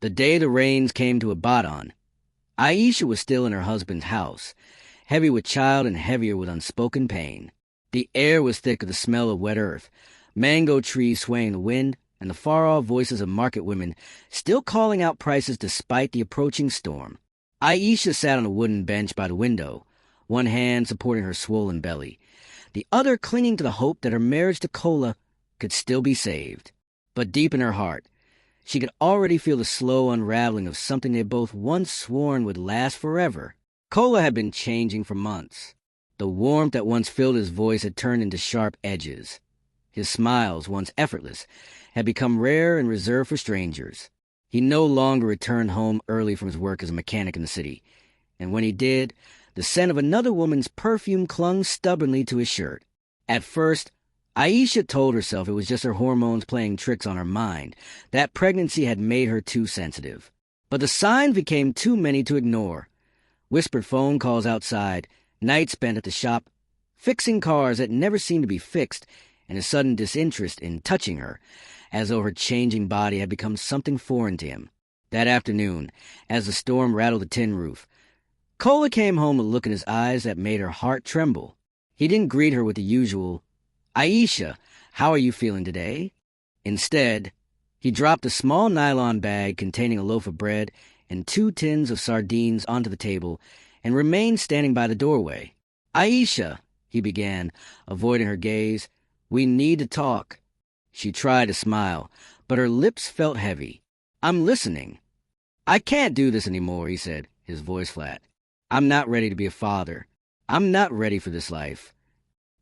The day the rains came to Ibadan, Aisha was still in her husband's house, heavy with child and heavier with unspoken pain. The air was thick with the smell of wet earth, mango trees swaying in the wind, and the far-off voices of market women still calling out prices despite the approaching storm. Aisha sat on a wooden bench by the window, one hand supporting her swollen belly, the other clinging to the hope that her marriage to Kola could still be saved. But deep in her heart, she could already feel the slow unraveling of something they both once sworn would last forever. Kola had been changing for months. The warmth that once filled his voice had turned into sharp edges. His smiles, once effortless, had become rare and reserved for strangers. He no longer returned home early from his work as a mechanic in the city, and when he did, the scent of another woman's perfume clung stubbornly to his shirt. At first, Aisha told herself it was just her hormones playing tricks on her mind, that pregnancy had made her too sensitive. But the signs became too many to ignore. Whispered phone calls outside, nights spent at the shop, fixing cars that never seemed to be fixed, and a sudden disinterest in touching her, as though her changing body had become something foreign to him. That afternoon, as the storm rattled the tin roof, Kola came home with a look in his eyes that made her heart tremble. He didn't greet her with the usual, "Aisha, how are you feeling today?" Instead, he dropped a small nylon bag containing a loaf of bread and 2 tins of sardines onto the table and remained standing by the doorway. "Aisha," he began, avoiding her gaze, "we need to talk." She tried to smile, but her lips felt heavy. "I'm listening." "I can't do this anymore," he said, his voice flat. "I'm not ready to be a father. I'm not ready for this life."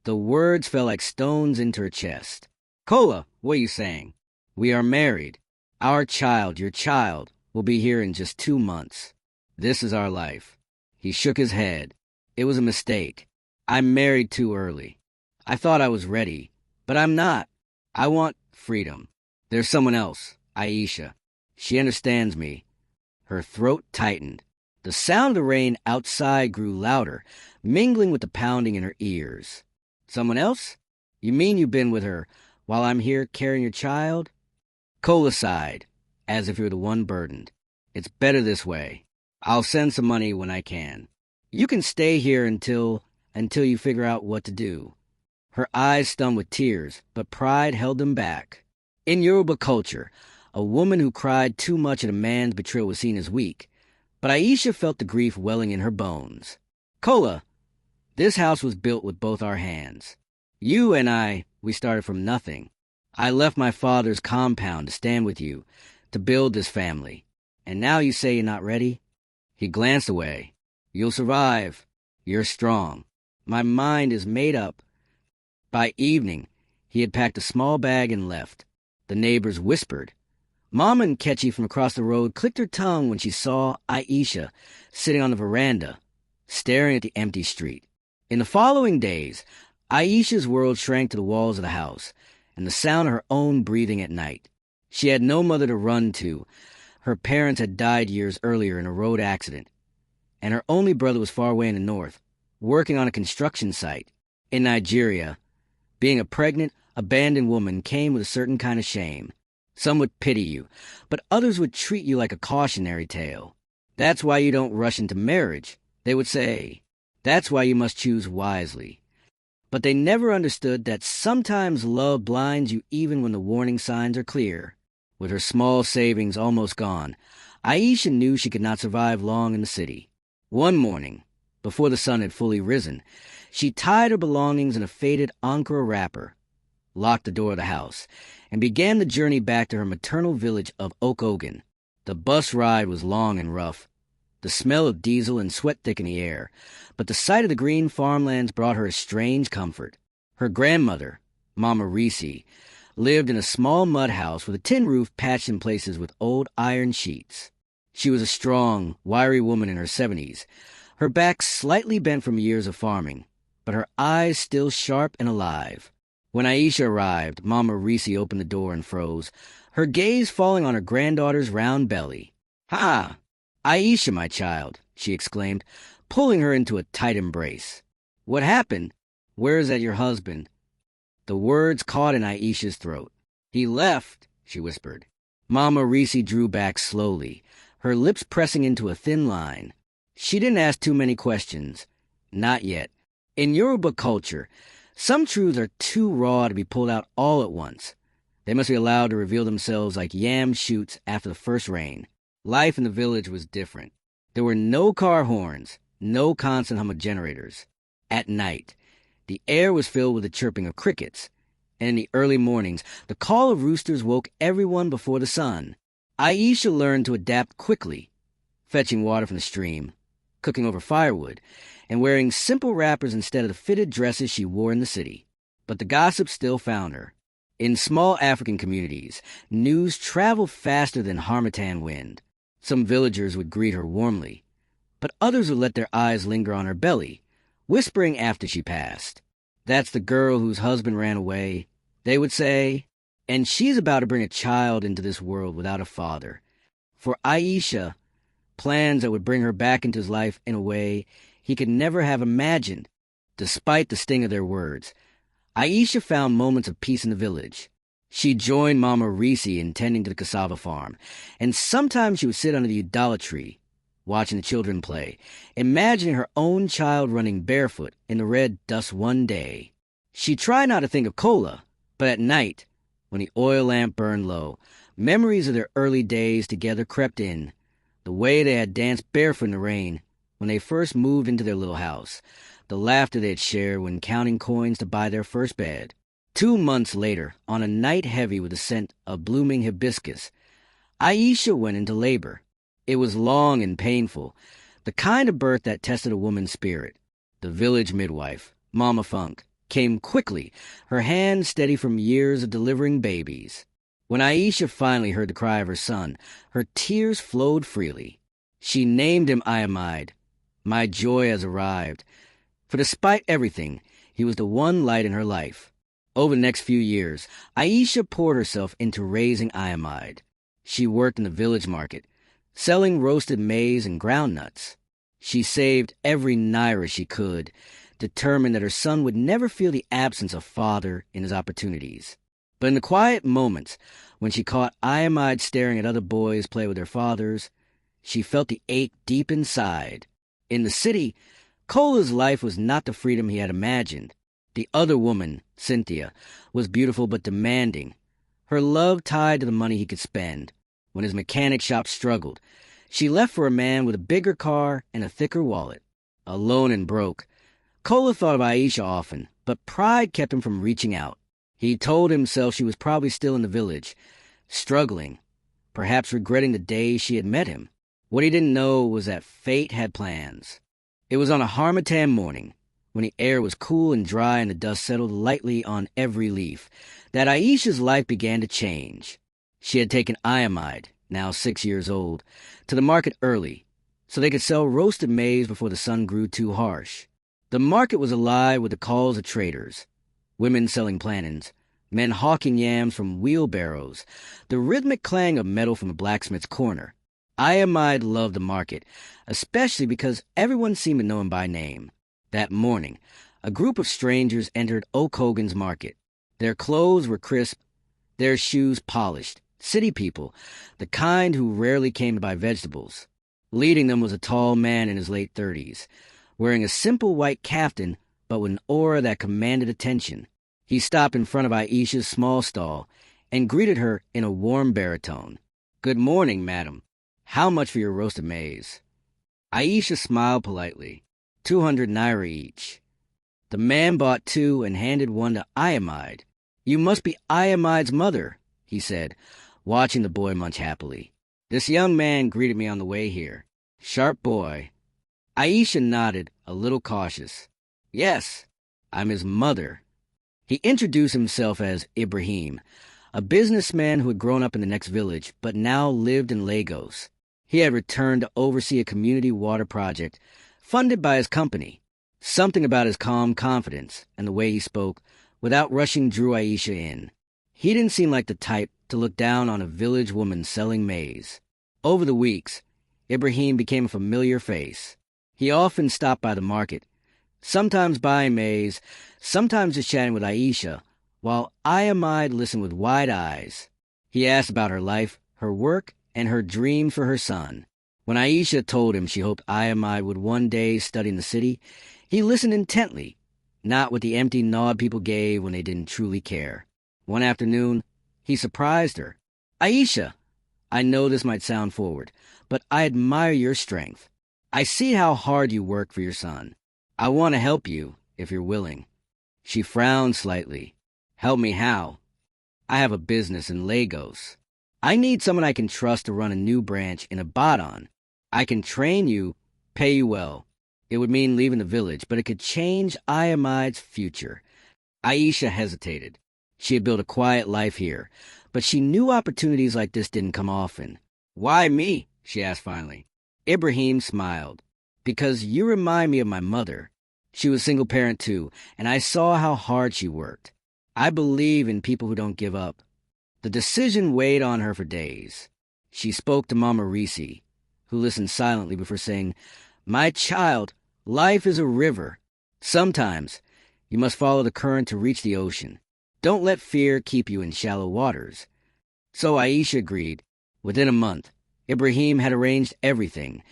The words fell like stones into her chest. "Kola, what are you saying? We are married. Our child, your child, will be here in just 2 months. This is our life." He shook his head. "It was a mistake. I married too early. I thought I was ready, but I'm not. I want freedom. There's someone else, Aisha. She understands me." Her throat tightened. The sound of the rain outside grew louder, mingling with the pounding in her ears. "Someone else? You mean you've been with her while I'm here carrying your child?" Kola sighed, as if he were the one burdened. "It's better this way. I'll send some money when I can. You can stay here until you figure out what to do." Her eyes stung with tears, but pride held them back. In Yoruba culture, a woman who cried too much at a man's betrayal was seen as weak, but Aisha felt the grief welling in her bones. "Kola, this house was built with both our hands. You and I, we started from nothing. I left my father's compound to stand with you, to build this family. And now you say you're not ready?" He glanced away. "You'll survive. You're strong. My mind is made up." By evening, he had packed a small bag and left. The neighbors whispered. Mama Nkechi from across the road clicked her tongue when she saw Aisha sitting on the veranda, staring at the empty street. In the following days, Aisha's world shrank to the walls of the house and the sound of her own breathing at night. She had no mother to run to. Her parents had died years earlier in a road accident, and her only brother was far away in the north, working on a construction site. In Nigeria, being a pregnant, abandoned woman came with a certain kind of shame. Some would pity you, but others would treat you like a cautionary tale. "That's why you don't rush into marriage," they would say. "That's why you must choose wisely." But they never understood that sometimes love blinds you even when the warning signs are clear. With her small savings almost gone, Aisha knew she could not survive long in the city. One morning, before the sun had fully risen, she tied her belongings in a faded Ankara wrapper, locked the door of the house, and began the journey back to her maternal village of Oke-Ogun. The bus ride was long and rough. The smell of diesel and sweat thick in the air, but the sight of the green farmlands brought her a strange comfort. Her grandmother, Mama Risi, lived in a small mud house with a tin roof patched in places with old iron sheets. She was a strong, wiry woman in her 70s, her back slightly bent from years of farming, but her eyes still sharp and alive. When Aisha arrived, Mama Risi opened the door and froze, her gaze falling on her granddaughter's round belly. "Ha! Aisha, my child," she exclaimed, pulling her into a tight embrace. "What happened? Where is that your husband?" The words caught in Aisha's throat. "He left," she whispered. Mama Reese drew back slowly, her lips pressing into a thin line. She didn't ask too many questions. Not yet. In Yoruba culture, some truths are too raw to be pulled out all at once. They must be allowed to reveal themselves like yam shoots after the first rain. Life in the village was different. There were no car horns, no constant hum of generators. At night, the air was filled with the chirping of crickets, and in the early mornings, the call of roosters woke everyone before the sun. Aisha learned to adapt quickly, fetching water from the stream, cooking over firewood, and wearing simple wrappers instead of the fitted dresses she wore in the city. But the gossip still found her. In small African communities, news traveled faster than harmattan wind. Some villagers would greet her warmly, but others would let their eyes linger on her belly, whispering after she passed. "That's the girl whose husband ran away," they would say, "and she's about to bring a child into this world without a father." For Aisha, plans that would bring her back into his life in a way he could never have imagined. Despite the sting of their words, Aisha found moments of peace in the village. She joined Mama Reese in tending to the cassava farm, and sometimes she would sit under the udala tree, watching the children play, imagining her own child running barefoot in the red dust one day. She tried not to think of Kola, but at night, when the oil lamp burned low, memories of their early days together crept in. The way they had danced barefoot in the rain when they first moved into their little house, the laughter they had shared when counting coins to buy their first bed. 2 months later, on a night heavy with the scent of blooming hibiscus, Aisha went into labor. It was long and painful, the kind of birth that tested a woman's spirit. The village midwife, Mama Funk, came quickly, her hands steady from years of delivering babies. When Aisha finally heard the cry of her son, her tears flowed freely. She named him Iamide. My joy has arrived. For despite everything, he was the one light in her life. Over the next few years, Aisha poured herself into raising Iamide. She worked in the village market, selling roasted maize and ground nuts. She saved every naira she could, determined that her son would never feel the absence of father in his opportunities. But in the quiet moments, when she caught Iamide staring at other boys play with their fathers, she felt the ache deep inside. In the city, Kola's life was not the freedom he had imagined. The other woman, Cynthia, was beautiful but demanding, her love tied to the money he could spend. When his mechanic shop struggled, she left for a man with a bigger car and a thicker wallet. Alone and broke, Kola thought of Aisha often, but pride kept him from reaching out. He told himself she was probably still in the village, struggling, perhaps regretting the day she had met him. What he didn't know was that fate had plans. It was on a harmattan morning, when the air was cool and dry and the dust settled lightly on every leaf, that Aisha's life began to change. She had taken Iamide, now 6 years old, to the market early, so they could sell roasted maize before the sun grew too harsh. The market was alive with the calls of traders, women selling plantains, men hawking yams from wheelbarrows, the rhythmic clang of metal from the blacksmith's corner. Iamide loved the market, especially because everyone seemed to know him by name. That morning, a group of strangers entered Oke-Ogun's market. Their clothes were crisp, their shoes polished. City people, the kind who rarely came to buy vegetables. Leading them was a tall man in his late 30s, wearing a simple white kaftan but with an aura that commanded attention. He stopped in front of Aisha's small stall and greeted her in a warm baritone. "Good morning, madam. How much for your roasted maize?" Aisha smiled politely. 200 naira each. The man bought 2 and handed one to Iamide. "You must be Iamide's mother," he said, watching the boy munch happily. "This young man greeted me on the way here. Sharp boy." Aisha nodded, a little cautious. "Yes, I'm his mother." He introduced himself as Ibrahim, a businessman who had grown up in the next village but now lived in Lagos. He had returned to oversee a community water project funded by his company. Something about his calm confidence and the way he spoke without rushing drew Aisha in. He didn't seem like the type to look down on a village woman selling maize. Over the weeks, Ibrahim became a familiar face. He often stopped by the market, sometimes buying maize, sometimes just chatting with Aisha, while Iamide listened with wide eyes. He asked about her life, her work, and her dream for her son. When Aisha told him she hoped Ayamide would one day study in the city, he listened intently, not with the empty nod people gave when they didn't truly care. One afternoon, he surprised her. "Aisha, I know this might sound forward, but I admire your strength. I see how hard you work for your son. I want to help you, if you're willing." She frowned slightly. "Help me how?" "I have a business in Lagos. I need someone I can trust to run a new branch in Ibadan. I can train you, pay you well. It would mean leaving the village, but it could change Ayamide's future." Aisha hesitated. She had built a quiet life here, but she knew opportunities like this didn't come often. "Why me?" she asked finally. Ibrahim smiled. "Because you remind me of my mother. She was single parent too, and I saw how hard she worked. I believe in people who don't give up." The decision weighed on her for days. She spoke to Mama Risi, who listened silently before saying, "My child, life is a river. Sometimes you must follow the current to reach the ocean. Don't let fear keep you in shallow waters." So Aisha agreed. Within a month, Ibrahim had arranged everything: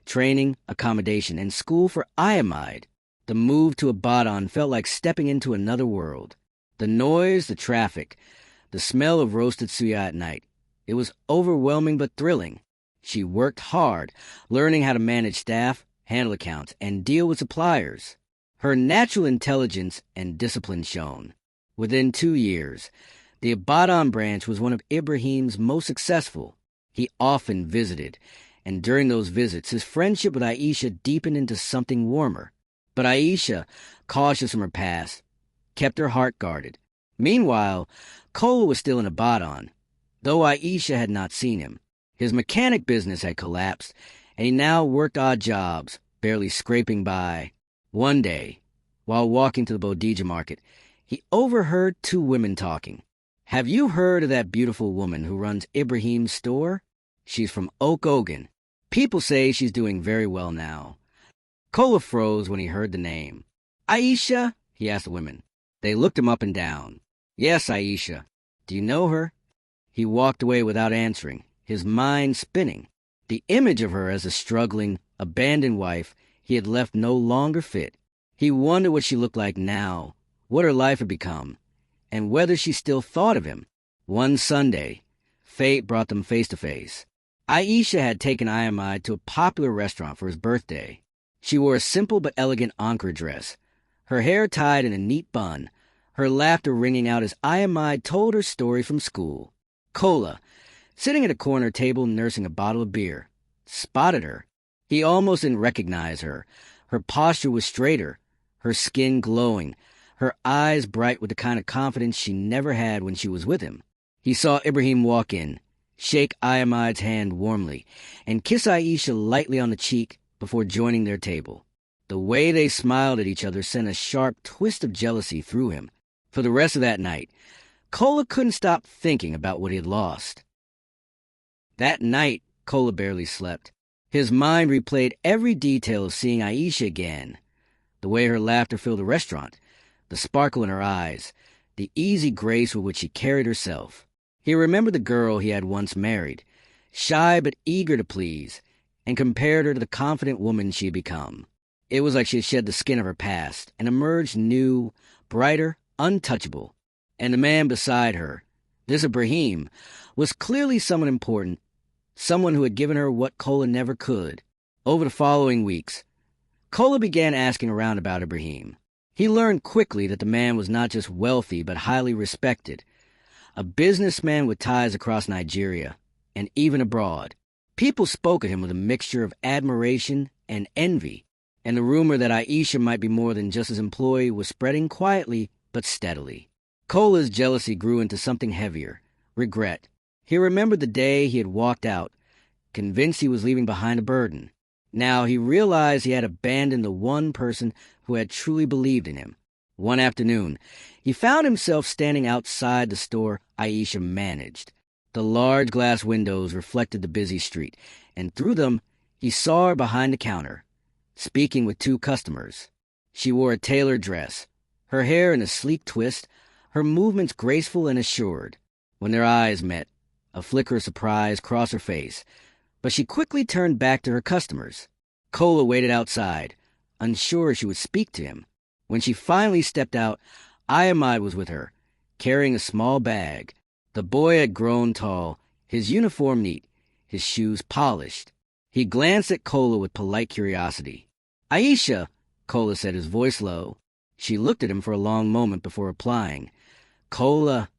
training, accommodation, and school for Ayamide. The move to Ibadan felt like stepping into another world. The noise, the traffic, the smell of roasted suya at night. It was overwhelming but thrilling. She worked hard, learning how to manage staff, handle accounts, and deal with suppliers. Her natural intelligence and discipline shone. Within 2 years, the Ibadan branch was one of Ibrahim's most successful. He often visited, and during those visits, his friendship with Aisha deepened into something warmer. But Aisha, cautious from her past, kept her heart guarded. Meanwhile, Kola was still in Ibadan, though Aisha had not seen him. His mechanic business had collapsed, and he now worked odd jobs, barely scraping by. One day, while walking to the Bodija market, he overheard 2 women talking. "Have you heard of that beautiful woman who runs Ibrahim's store? She's from Oke-Ogun. People say she's doing very well now." Kola froze when he heard the name. "Aisha?" he asked the women. They looked him up and down. "Yes, Aisha. Do you know her?" He walked away without answering, his mind spinning. The image of her as a struggling, abandoned wife he had left no longer fit. He wondered what she looked like now, what her life had become, and whether she still thought of him. One Sunday, fate brought them face to face. Aisha had taken Ayamide to a popular restaurant for his birthday. She wore a simple but elegant Ankara dress, her hair tied in a neat bun, her laughter ringing out as Ayamide told her story from school. Kola, sitting at a corner table nursing a bottle of beer, spotted her. He almost didn't recognize her. Her posture was straighter, her skin glowing, her eyes bright with the kind of confidence she never had when she was with him. He saw Ibrahim walk in, shake Ayamide's hand warmly, and kiss Aisha lightly on the cheek before joining their table. The way they smiled at each other sent a sharp twist of jealousy through him. For the rest of that night, Kola couldn't stop thinking about what he had lost. That night, Kola barely slept. His mind replayed every detail of seeing Aisha again. The way her laughter filled the restaurant, the sparkle in her eyes, the easy grace with which she carried herself. He remembered the girl he had once married, shy but eager to please, and compared her to the confident woman she had become. It was like she had shed the skin of her past and emerged new, brighter, untouchable. And the man beside her, this Ibrahim, was clearly someone important, someone who had given her what Kola never could. Over the following weeks, Kola began asking around about Ibrahim. He learned quickly that the man was not just wealthy but highly respected, a businessman with ties across Nigeria and even abroad. People spoke of him with a mixture of admiration and envy, and the rumor that Aisha might be more than just his employee was spreading quietly but steadily. Kola's jealousy grew into something heavier, regret. He remembered the day he had walked out, convinced he was leaving behind a burden. Now he realized he had abandoned the one person who had truly believed in him. One afternoon, he found himself standing outside the store Aisha managed. The large glass windows reflected the busy street, and through them he saw her behind the counter, speaking with 2 customers. She wore a tailored dress, her hair in a sleek twist, her movements graceful and assured. When their eyes met, a flicker of surprise crossed her face, but she quickly turned back to her customers. Kola waited outside, unsure she would speak to him. When she finally stepped out, Iamide was with her, carrying a small bag. The boy had grown tall, his uniform neat, his shoes polished. He glanced at Kola with polite curiosity. "Aisha," Kola said, his voice low. She looked at him for a long moment before replying. "Kola."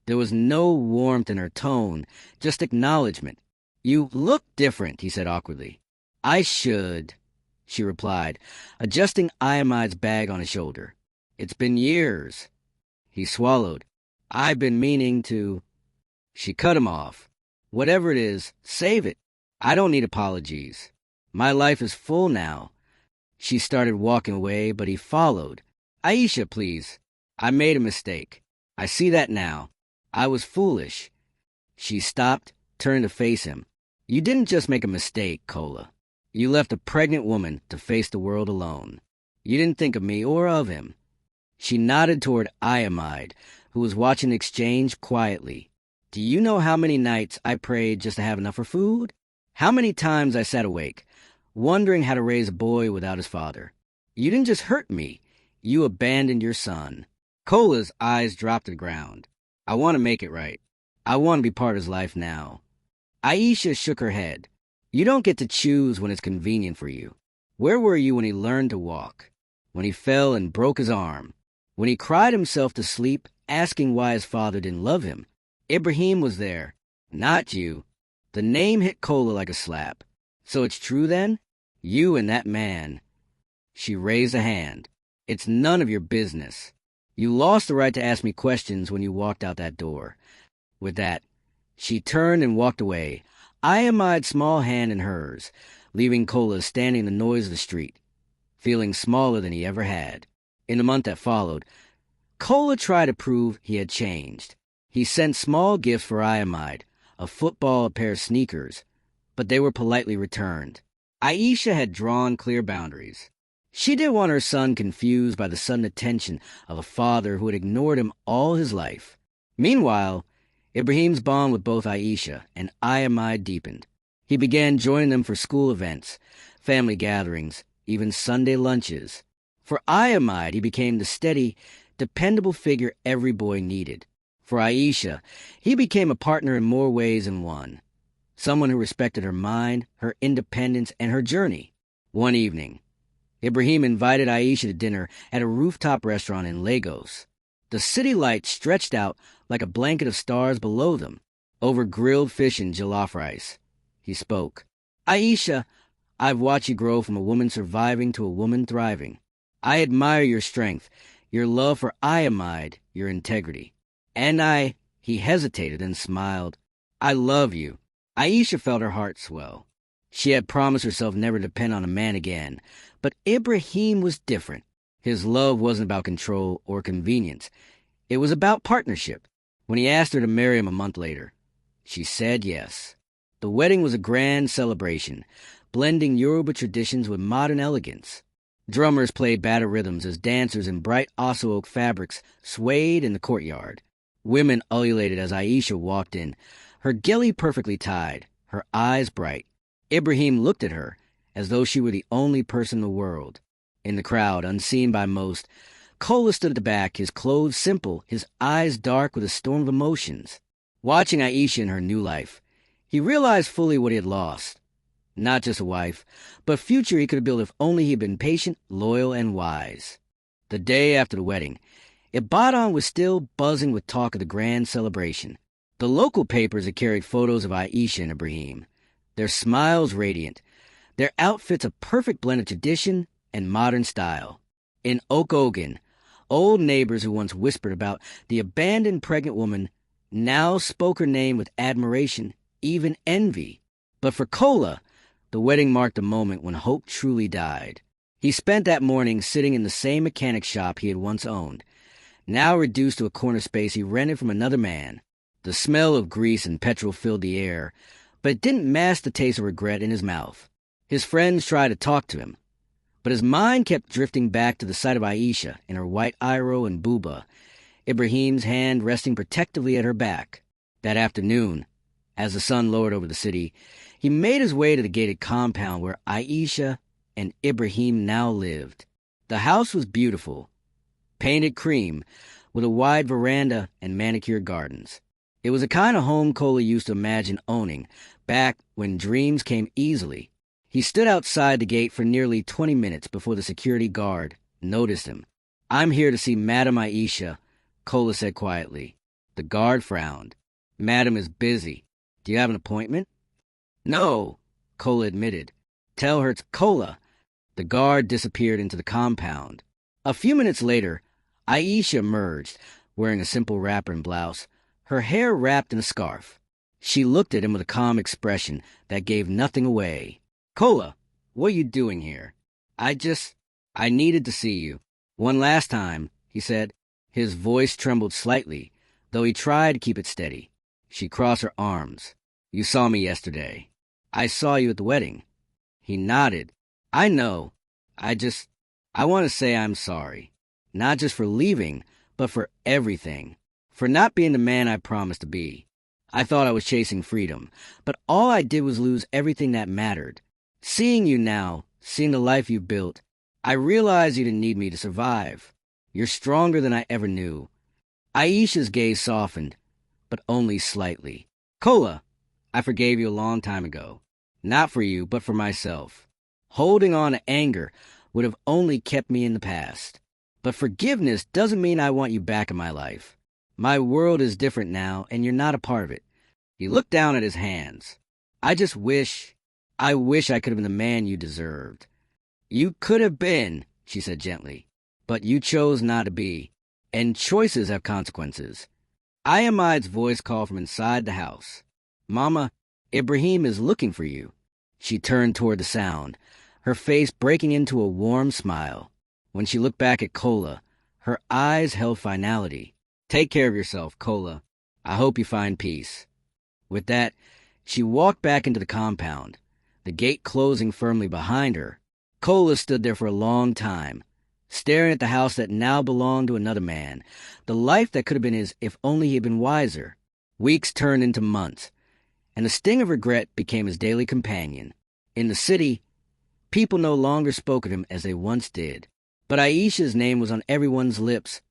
There was no warmth in her tone, just acknowledgement. "You look different," he said awkwardly. "I should," she replied, adjusting Iamide's bag on his shoulder. "It's been years." He swallowed. "I've been meaning to—" She cut him off. "Whatever it is, save it. I don't need apologies. My life is full now." She started walking away, but he followed. "Aisha, please. I made a mistake. I see that now. I was foolish." She stopped, turning to face him. "You didn't just make a mistake, Kola. You left a pregnant woman to face the world alone. You didn't think of me or of him." She nodded toward Iamide, who was watching the exchange quietly. "Do you know how many nights I prayed just to have enough for food? How many times I sat awake, wondering how to raise a boy without his father? You didn't just hurt me. You abandoned your son." Kola's eyes dropped to the ground. "I want to make it right. I want to be part of his life now." Aisha shook her head. "You don't get to choose when it's convenient for you. Where were you when he learned to walk? When he fell and broke his arm? When he cried himself to sleep, asking why his father didn't love him? Ibrahim was there, not you." The name hit Kola like a slap. "So it's true then? You and that man." She raised a hand. "It's none of your business. You lost the right to ask me questions when you walked out that door." With that, she turned and walked away, Iamide's small hand in hers, leaving Kola standing in the noise of the street, feeling smaller than he ever had. In the month that followed, Kola tried to prove he had changed. He sent small gifts for Iamide, a football, a pair of sneakers, but they were politely returned. Aisha had drawn clear boundaries. She didn't want her son confused by the sudden attention of a father who had ignored him all his life. Meanwhile, Ibrahim's bond with both Aisha and Iamide deepened. He began joining them for school events, family gatherings, even Sunday lunches. For Iamide, he became the steady, dependable figure every boy needed. For Aisha, he became a partner in more ways than one. Someone who respected her mind, her independence, and her journey. One evening, Ibrahim invited Aisha to dinner at a rooftop restaurant in Lagos. The city lights stretched out like a blanket of stars below them, over grilled fish and jollof rice. He spoke. "Aisha, I've watched you grow from a woman surviving to a woman thriving. I admire your strength, your love for Iamide, your integrity. And he hesitated and smiled. "I love you." Aisha felt her heart swell. She had promised herself never to depend on a man again, but Ibrahim was different. His love wasn't about control or convenience. It was about partnership. When he asked her to marry him a month later, she said yes. The wedding was a grand celebration, blending Yoruba traditions with modern elegance. Drummers played battle rhythms as dancers in bright osso oak fabrics swayed in the courtyard. Women ululated as Aisha walked in, her ghillie perfectly tied, her eyes bright. Ibrahim looked at her as though she were the only person in the world. In the crowd, unseen by most, Kola stood at the back, his clothes simple, his eyes dark with a storm of emotions. Watching Aisha in her new life, he realized fully what he had lost. Not just a wife, but a future he could have built if only he had been patient, loyal, and wise. The day after the wedding, Ibadan was still buzzing with talk of the grand celebration. The local papers had carried photos of Aisha and Ibrahim, their smiles radiant, their outfits a perfect blend of tradition and modern style. In Oke-Ogun, old neighbors who once whispered about the abandoned pregnant woman now spoke her name with admiration, even envy. But for Kola, the wedding marked a moment when hope truly died. He spent that morning sitting in the same mechanic shop he had once owned, now reduced to a corner space he rented from another man. The smell of grease and petrol filled the air, but it didn't mask the taste of regret in his mouth. His friends tried to talk to him, but his mind kept drifting back to the sight of Aisha in her white iro and buba, Ibrahim's hand resting protectively at her back. That afternoon, As the sun lowered over the city, he made his way to the gated compound where Aisha and Ibrahim now lived. The house was beautiful, painted cream, with a wide veranda and manicured gardens. It was the kind of home Kola used to imagine owning, back when dreams came easily. He stood outside the gate for nearly 20 minutes before the security guard noticed him. "I'm here to see Madam Aisha," Kola said quietly. The guard frowned. "Madam is busy. Do you have an appointment?" "No," Kola admitted. "Tell her it's Kola." The guard disappeared into the compound. A few minutes later, Aisha emerged, wearing a simple wrapper and blouse, her hair wrapped in a scarf. She looked at him with a calm expression that gave nothing away. "Kola, what are you doing here?" I needed to see you. One last time," he said. His voice trembled slightly, though he tried to keep it steady. She crossed her arms. "You saw me yesterday. I saw you at the wedding." He nodded. "I know. I want to say I'm sorry. Not just for leaving, but for everything. For not being the man I promised to be. I thought I was chasing freedom, but all I did was lose everything that mattered. Seeing you now, seeing the life you've built, I realized you didn't need me to survive. You're stronger than I ever knew." Aisha's gaze softened, but only slightly. "Kola, I forgave you a long time ago. Not for you, but for myself. Holding on to anger would have only kept me in the past. But forgiveness doesn't mean I want you back in my life. My world is different now, and you're not a part of it." He looked down at his hands. I wish I could have been the man you deserved." "You could have been," she said gently, "but you chose not to be, and choices have consequences." Ayamai's voice called from inside the house. "Mama, Ibrahim is looking for you." She turned toward the sound, her face breaking into a warm smile. When she looked back at Kola, her eyes held finality. "Take care of yourself, Kola. I hope you find peace." With that, she walked back into the compound, the gate closing firmly behind her. Kola stood there for a long time, staring at the house that now belonged to another man, the life that could have been his if only he had been wiser. Weeks turned into months, and the sting of regret became his daily companion. In the city, people no longer spoke of him as they once did. But Aisha's name was on everyone's lips.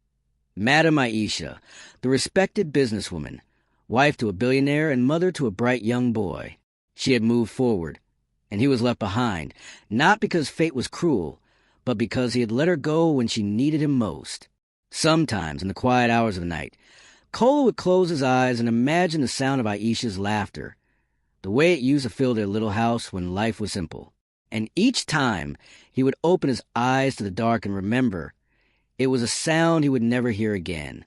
Madam Aisha, the respected businesswoman, wife to a billionaire and mother to a bright young boy. She had moved forward, and he was left behind, not because fate was cruel, but because he had let her go when she needed him most. Sometimes, in the quiet hours of the night, Kola would close his eyes and imagine the sound of Aisha's laughter, the way it used to fill their little house when life was simple. And each time, he would open his eyes to the dark and remember, it was a sound he would never hear again.